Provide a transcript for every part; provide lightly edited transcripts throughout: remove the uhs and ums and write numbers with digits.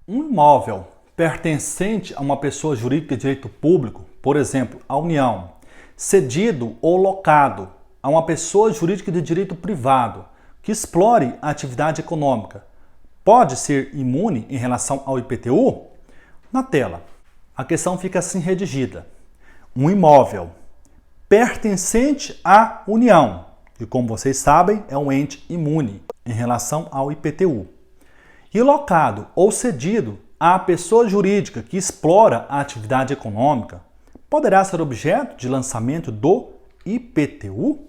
Um imóvel pertencente a uma pessoa jurídica de direito público, por exemplo, a União, cedido ou locado a uma pessoa jurídica de direito privado que explore a atividade econômica, pode ser imune em relação ao IPTU? Na tela, a questão fica assim redigida. Um imóvel pertencente à União, que como vocês sabem é um ente imune em relação ao IPTU, e locado ou cedido à pessoa jurídica que explora a atividade econômica, poderá ser objeto de lançamento do IPTU?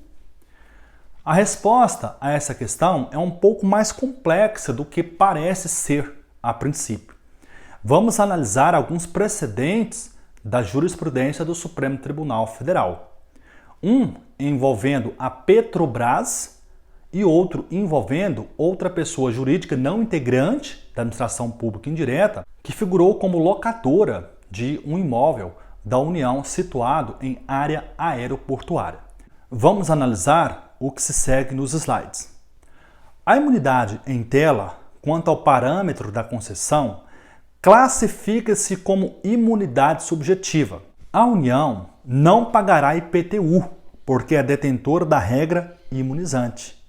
A resposta a essa questão é um pouco mais complexa do que parece ser a princípio. Vamos analisar alguns precedentes da jurisprudência do Supremo Tribunal Federal. Um envolvendo a Petrobras e outro envolvendo outra pessoa jurídica não integrante da administração pública indireta que figurou como locadora de um imóvel da União situado em área aeroportuária. Vamos analisar o que se segue nos slides. A imunidade em tela, quanto ao parâmetro da concessão, classifica-se como imunidade subjetiva. A União não pagará IPTU, porque é detentora da regra imunizante.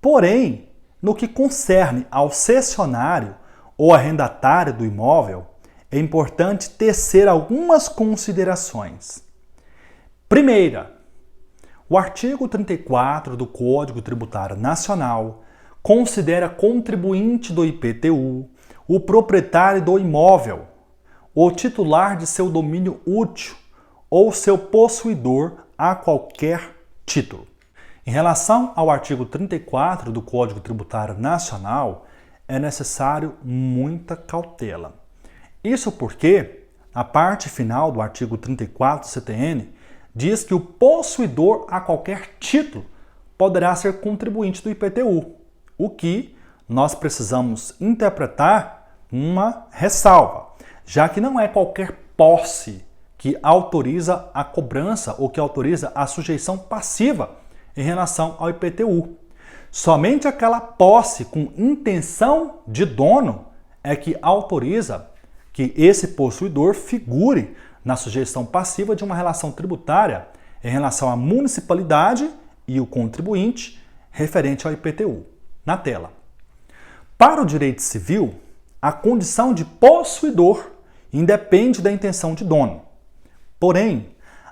Porém, no que concerne ao cessionário ou arrendatário do imóvel, é importante tecer algumas considerações. Primeira, o artigo 34 do Código Tributário Nacional considera contribuinte do IPTU o proprietário do imóvel, o titular de seu domínio útil ou seu possuidor a qualquer título. Em relação ao artigo 34 do Código Tributário Nacional, é necessário muita cautela. Isso porque a parte final do artigo 34 do CTN diz que o possuidor a qualquer título poderá ser contribuinte do IPTU, o que nós precisamos interpretar uma ressalva, já que não é qualquer posse que autoriza a cobrança ou que autoriza a sujeição passiva em relação ao IPTU. Somente aquela posse com intenção de dono é que autoriza que esse possuidor figure na sujeição passiva de uma relação tributária em relação à municipalidade e o contribuinte referente ao IPTU. Na tela. Para o direito civil, a condição de possuidor independe da intenção de dono. Porém,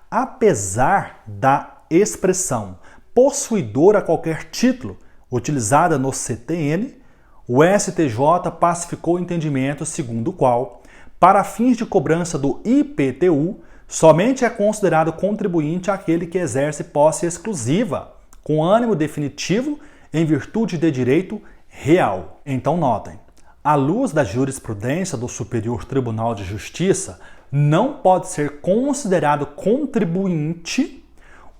apesar da expressão possuidor a qualquer título utilizada no CTN, o STJ pacificou o entendimento segundo o qual, para fins de cobrança do IPTU, somente é considerado contribuinte aquele que exerce posse exclusiva, com ânimo definitivo em virtude de direito real. Então notem, à luz da jurisprudência do Superior Tribunal de Justiça, não pode ser considerado contribuinte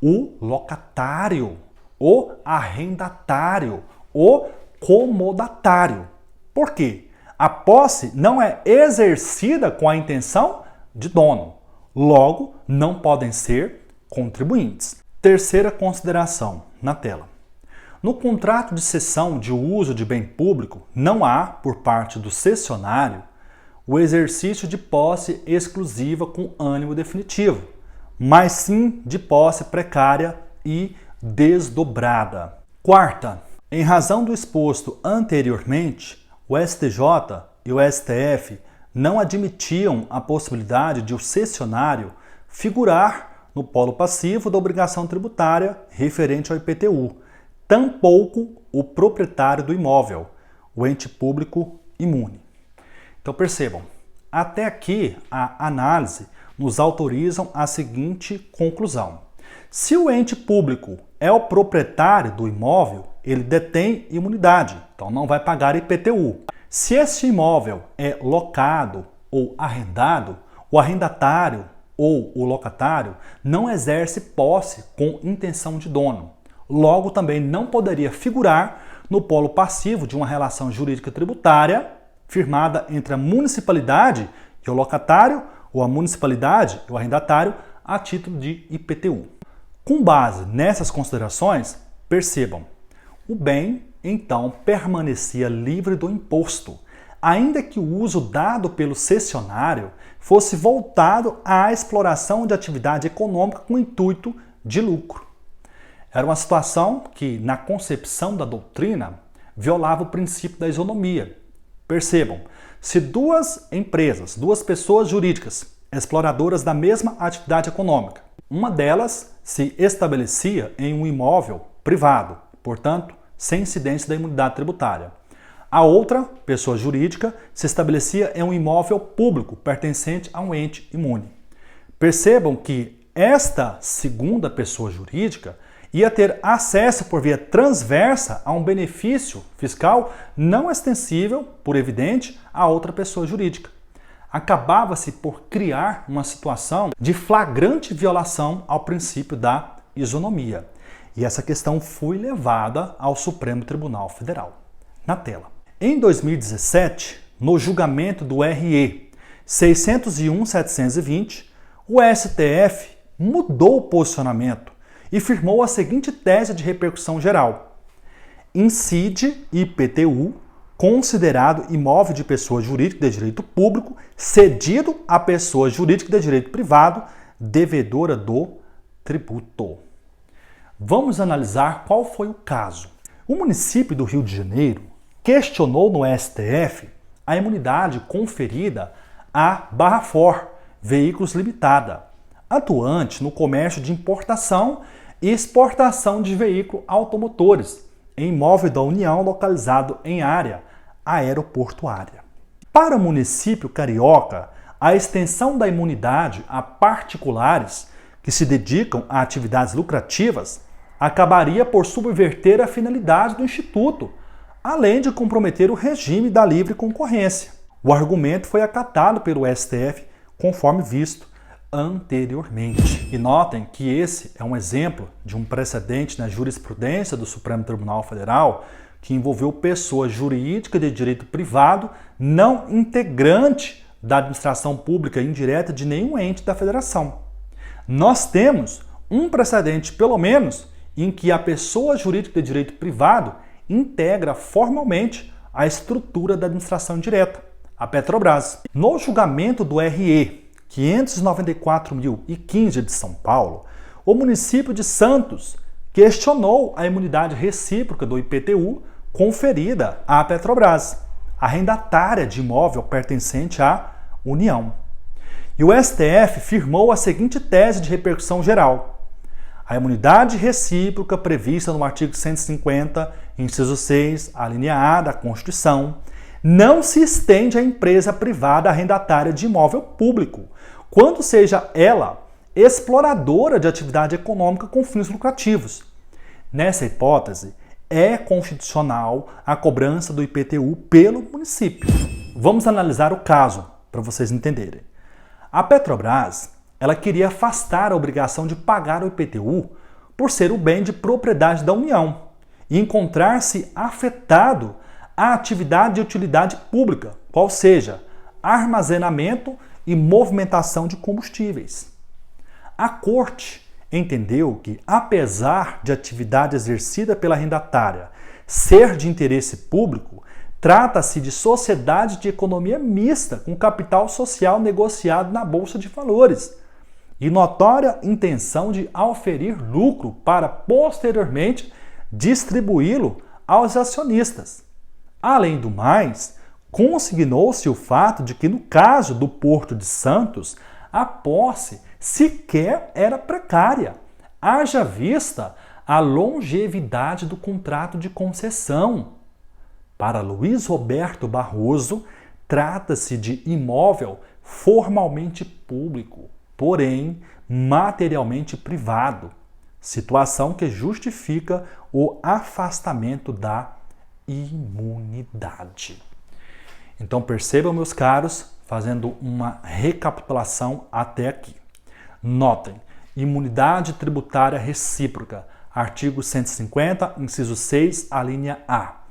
o locatário, o arrendatário, o comodatário. Por quê? A posse não é exercida com a intenção de dono. Logo, não podem ser contribuintes. Terceira consideração, na tela. No contrato de cessão de uso de bem público, não há, por parte do cessionário, o exercício de posse exclusiva com ânimo definitivo, mas sim de posse precária e desdobrada. Quarta, em razão do exposto anteriormente, o STJ e o STF não admitiam a possibilidade de o cessionário figurar no polo passivo da obrigação tributária referente ao IPTU, tampouco o proprietário do imóvel, o ente público imune. Então percebam, até aqui a análise nos autorizam a seguinte conclusão. Se o ente público é o proprietário do imóvel, ele detém imunidade, então não vai pagar IPTU. Se esse imóvel é locado ou arrendado, o arrendatário ou o locatário não exerce posse com intenção de dono. Logo, também não poderia figurar no polo passivo de uma relação jurídica tributária firmada entre a municipalidade e o locatário ou a municipalidade e o arrendatário a título de IPTU. Com base nessas considerações, percebam, o bem então permanecia livre do imposto, ainda que o uso dado pelo cessionário fosse voltado à exploração de atividade econômica com intuito de lucro. Era uma situação que, na concepção da doutrina, violava o princípio da isonomia. Percebam, se duas empresas, duas pessoas jurídicas, exploradoras da mesma atividade econômica, uma delas se estabelecia em um imóvel privado, portanto, sem incidência da imunidade tributária. A outra, pessoa jurídica, se estabelecia em um imóvel público pertencente a um ente imune. Percebam que esta segunda pessoa jurídica ia ter acesso por via transversa a um benefício fiscal não extensível, por evidente, a outra pessoa jurídica. Acabava-se por criar uma situação de flagrante violação ao princípio da isonomia. E essa questão foi levada ao Supremo Tribunal Federal. Na tela. Em 2017, no julgamento do RE 601-720, o STF mudou o posicionamento e firmou a seguinte tese de repercussão geral. Incide IPTU, considerado imóvel de pessoa jurídica de direito público, cedido a pessoa jurídica de direito privado, devedora do tributo. Vamos analisar qual foi o caso. O município do Rio de Janeiro questionou no STF a imunidade conferida à Barrafor Veículos Limitada, atuante no comércio de importação e exportação de veículos automotores, em imóvel da União localizado em área aeroportuária. Para o município carioca, a extensão da imunidade a particulares que se dedicam a atividades lucrativas acabaria por subverter a finalidade do Instituto, além de comprometer o regime da livre concorrência. O argumento foi acatado pelo STF, conforme visto anteriormente. E notem que esse é um exemplo de um precedente na jurisprudência do Supremo Tribunal Federal que envolveu pessoa jurídica de direito privado não integrante da administração pública indireta de nenhum ente da federação. Nós temos um precedente, pelo menos, em que a pessoa jurídica de direito privado integra formalmente a estrutura da administração direta, a Petrobras. No julgamento do RE 594.015 de São Paulo, o município de Santos questionou a imunidade recíproca do IPTU conferida à Petrobras, arrendatária de imóvel pertencente à União. E o STF firmou a seguinte tese de repercussão geral. A imunidade recíproca prevista no artigo 150, inciso 6, a linha A da Constituição, não se estende à empresa privada arrendatária de imóvel público, quando seja ela exploradora de atividade econômica com fins lucrativos. Nessa hipótese, é constitucional a cobrança do IPTU pelo município. Vamos analisar o caso para vocês entenderem. A Petrobras, ela queria afastar a obrigação de pagar o IPTU por ser o bem de propriedade da União e encontrar-se afetado a atividade de utilidade pública, qual seja armazenamento e movimentação de combustíveis. A Corte entendeu que, apesar de atividade exercida pela arrendatária ser de interesse público, trata-se de sociedade de economia mista com capital social negociado na Bolsa de Valores e notória intenção de auferir lucro para posteriormente distribuí-lo aos acionistas. Além do mais, consignou-se o fato de que, no caso do Porto de Santos, a posse sequer era precária, haja vista a longevidade do contrato de concessão. Para Luiz Roberto Barroso, trata-se de imóvel formalmente público, porém materialmente privado, situação que justifica o afastamento da imunidade. Então percebam, meus caros, fazendo uma recapitulação até aqui. Notem, imunidade tributária recíproca, artigo 150, inciso 6, a linha A.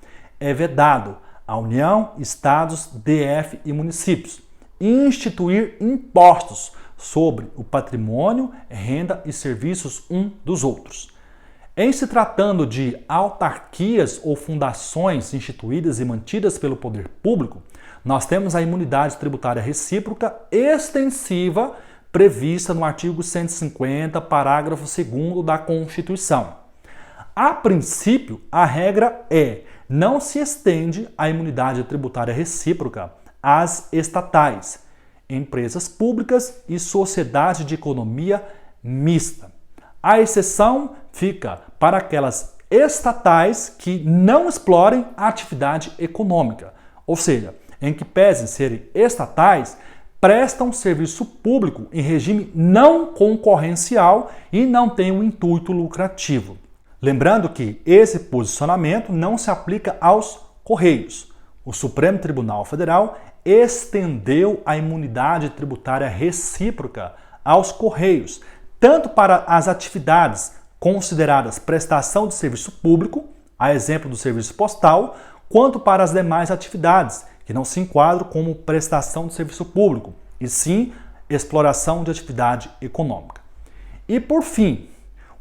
É vedado à União, Estados, DF e municípios instituir impostos sobre o patrimônio, renda e serviços dos outros. Em se tratando de autarquias ou fundações instituídas e mantidas pelo poder público, Nós temos a imunidade tributária recíproca extensiva prevista no artigo 150, parágrafo 2º da Constituição. A princípio, a regra é: não se estende a imunidade tributária recíproca às estatais, empresas públicas e sociedade de economia mista. A exceção fica para aquelas estatais que não explorem a atividade econômica, ou seja, em que pesem serem estatais, prestam serviço público em regime não concorrencial e não têm um intuito lucrativo. Lembrando que esse posicionamento não se aplica aos Correios. O Supremo Tribunal Federal estendeu a imunidade tributária recíproca aos Correios, tanto para as atividades consideradas prestação de serviço público, a exemplo do serviço postal, quanto para as demais atividades, que não se enquadram como prestação de serviço público, e sim exploração de atividade econômica. E por fim,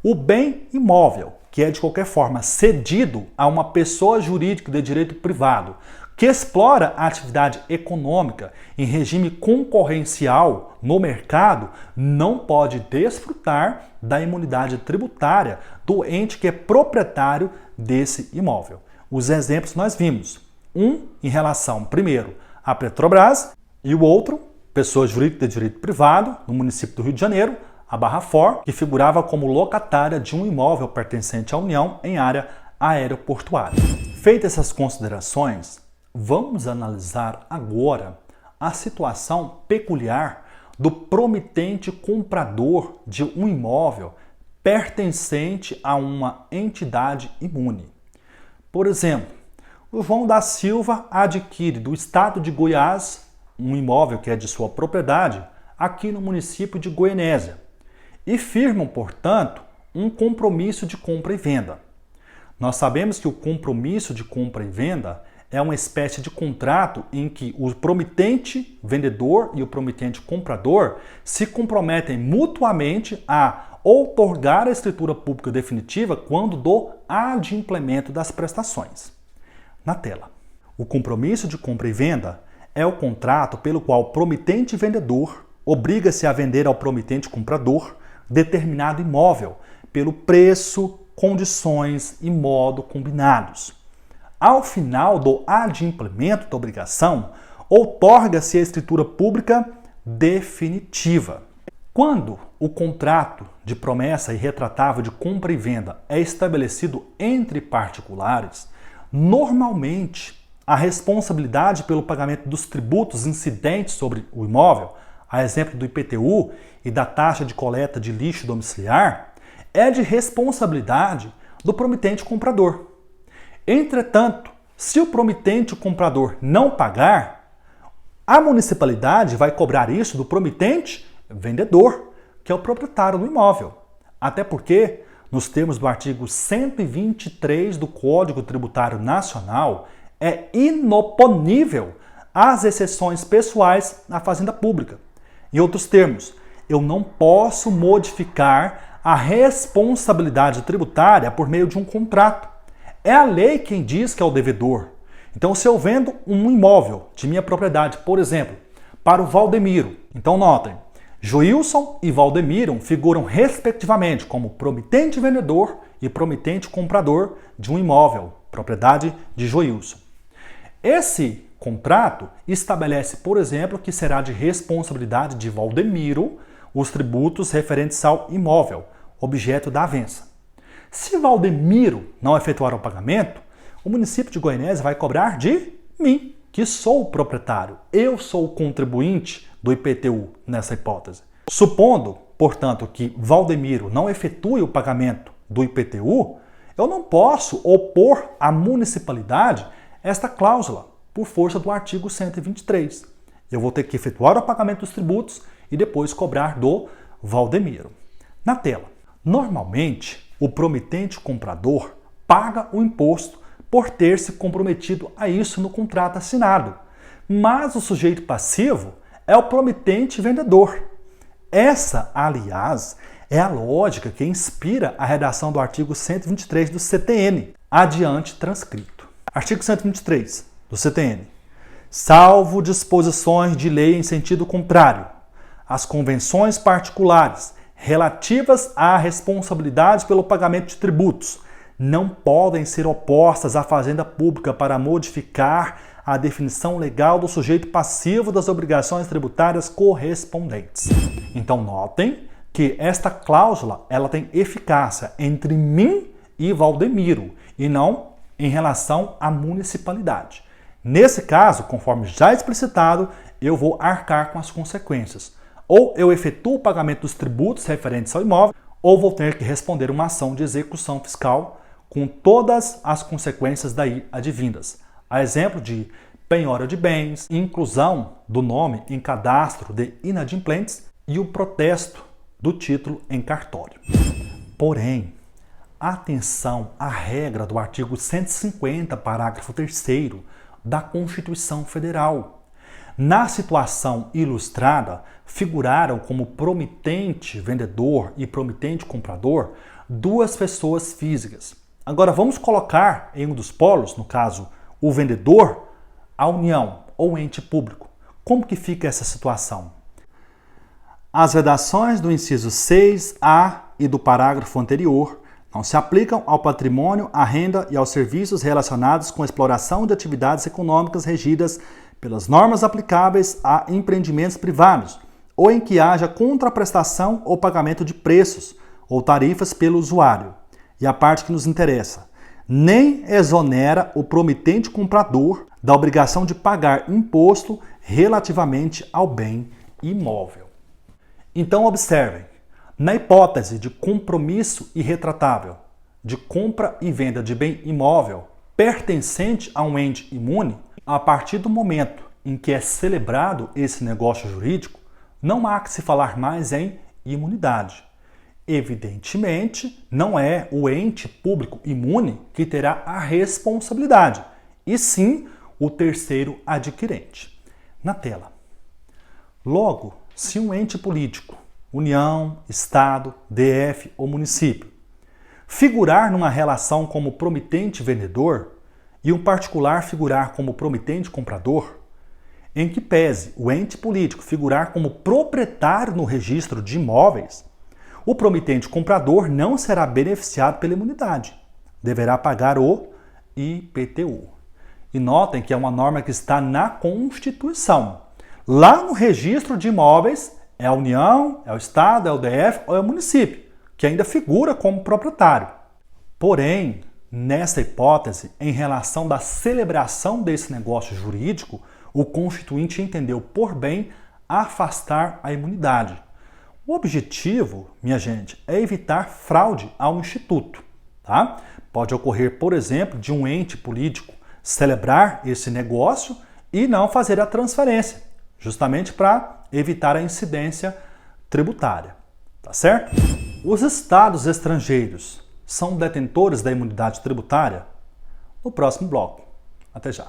o bem imóvel, que é de qualquer forma cedido a uma pessoa jurídica de direito privado, que explora a atividade econômica em regime concorrencial no mercado, não pode desfrutar da imunidade tributária do ente que é proprietário desse imóvel. Os exemplos nós vimos. Um em relação, primeiro, à Petrobras e o outro, pessoa jurídica de direito privado, no município do Rio de Janeiro, a Barra For, que figurava como locatária de um imóvel pertencente à União em área aeroportuária. Feitas essas considerações, vamos analisar agora a situação peculiar do promitente comprador de um imóvel pertencente a uma entidade imune. Por exemplo, o João da Silva adquire do estado de Goiás um imóvel que é de sua propriedade aqui no município de Goianésia e firmam, portanto, um compromisso de compra e venda. Nós sabemos que o compromisso de compra e venda é uma espécie de contrato em que o promitente vendedor e o promitente comprador se comprometem mutuamente a outorgar a escritura pública definitiva quando do adimplemento das prestações. Na tela. O compromisso de compra e venda é o contrato pelo qual o promitente vendedor obriga-se a vender ao promitente comprador determinado imóvel pelo preço, condições e modo combinados. Ao final do adimplemento da obrigação, outorga-se a escritura pública definitiva. Quando o contrato de promessa irretratável de compra e venda é estabelecido entre particulares, normalmente a responsabilidade pelo pagamento dos tributos incidentes sobre o imóvel, a exemplo do IPTU e da taxa de coleta de lixo domiciliar, é de responsabilidade do promitente comprador. Entretanto, se o promitente comprador não pagar, a municipalidade vai cobrar isso do promitente vendedor, que é o proprietário do imóvel. Até porque, nos termos do artigo 123 do Código Tributário Nacional, é inoponível as exceções pessoais na fazenda pública. Em outros termos, eu não posso modificar a responsabilidade tributária por meio de um contrato. É a lei quem diz que é o devedor. Então, se eu vendo um imóvel de minha propriedade, por exemplo, para o Valdemiro, então notem, Joilson e Valdemiro figuram respectivamente como promitente vendedor e promitente comprador de um imóvel, propriedade de Joilson. Esse contrato estabelece, por exemplo, que será de responsabilidade de Valdemiro os tributos referentes ao imóvel, objeto da avença. Se Valdemiro não efetuar o pagamento, o município de Goianésia vai cobrar de mim, que sou o proprietário. Eu sou o contribuinte do IPTU nessa hipótese. Supondo, portanto, que Valdemiro não efetue o pagamento do IPTU, eu não posso opor à municipalidade esta cláusula por força do artigo 123. Eu vou ter que efetuar o pagamento dos tributos e depois cobrar do Valdemiro. Na tela. Normalmente, o promitente comprador paga o imposto por ter se comprometido a isso no contrato assinado, mas o sujeito passivo é o promitente vendedor. Essa, aliás, é a lógica que inspira a redação do artigo 123 do CTN, adiante transcrito. Artigo 123 do CTN. salvo disposições de lei em sentido contrário, as convenções particulares relativas à responsabilidade pelo pagamento de tributos não podem ser opostas à Fazenda Pública para modificar a definição legal do sujeito passivo das obrigações tributárias correspondentes. Então notem que esta cláusula ela tem eficácia entre mim e Valdemiro e não em relação à municipalidade. Nesse caso, conforme já explicitado, eu vou arcar com as consequências. Ou eu efetuo o pagamento dos tributos referentes ao imóvel, ou vou ter que responder uma ação de execução fiscal com todas as consequências daí advindas. A exemplo de penhora de bens, inclusão do nome em cadastro de inadimplentes e o protesto do título em cartório. Porém, atenção à regra do artigo 150, parágrafo 3º da Constituição Federal. Na situação ilustrada, figuraram como promitente vendedor e promitente comprador duas pessoas físicas. Agora vamos colocar em um dos polos, no caso o vendedor, a União ou ente público. Como que fica essa situação? As vedações do inciso 6A e do parágrafo anterior não se aplicam ao patrimônio, à renda e aos serviços relacionados com a exploração de atividades econômicas regidas pelas normas aplicáveis a empreendimentos privados, ou em que haja contraprestação ou pagamento de preços ou tarifas pelo usuário. E a parte que nos interessa, nem exonera o promitente comprador da obrigação de pagar imposto relativamente ao bem imóvel. Então observem, na hipótese de compromisso irretratável de compra e venda de bem imóvel pertencente a um ente imune, a partir do momento em que é celebrado esse negócio jurídico, não há que se falar mais em imunidade. Evidentemente, não é o ente público imune que terá a responsabilidade, e sim o terceiro adquirente. Na tela. Logo, se um ente político, União, Estado, DF ou município, figurar numa relação como promitente vendedor e um particular figurar como promitente comprador, em que pese o ente político figurar como proprietário no registro de imóveis, o promitente comprador não será beneficiado pela imunidade, deverá pagar o IPTU. E notem que é uma norma que está na Constituição. Lá no registro de imóveis é a União, é o Estado, é o DF ou é o município, que ainda figura como proprietário. Porém, nessa hipótese, em relação da celebração desse negócio jurídico, o Constituinte entendeu por bem afastar a imunidade. O objetivo, minha gente, é evitar fraude ao Instituto. Tá? Pode ocorrer, por exemplo, de um ente político celebrar esse negócio e não fazer a transferência, justamente para evitar a incidência tributária. Tá certo? Os estados estrangeiros são detentores da imunidade tributária? No próximo bloco. Até já.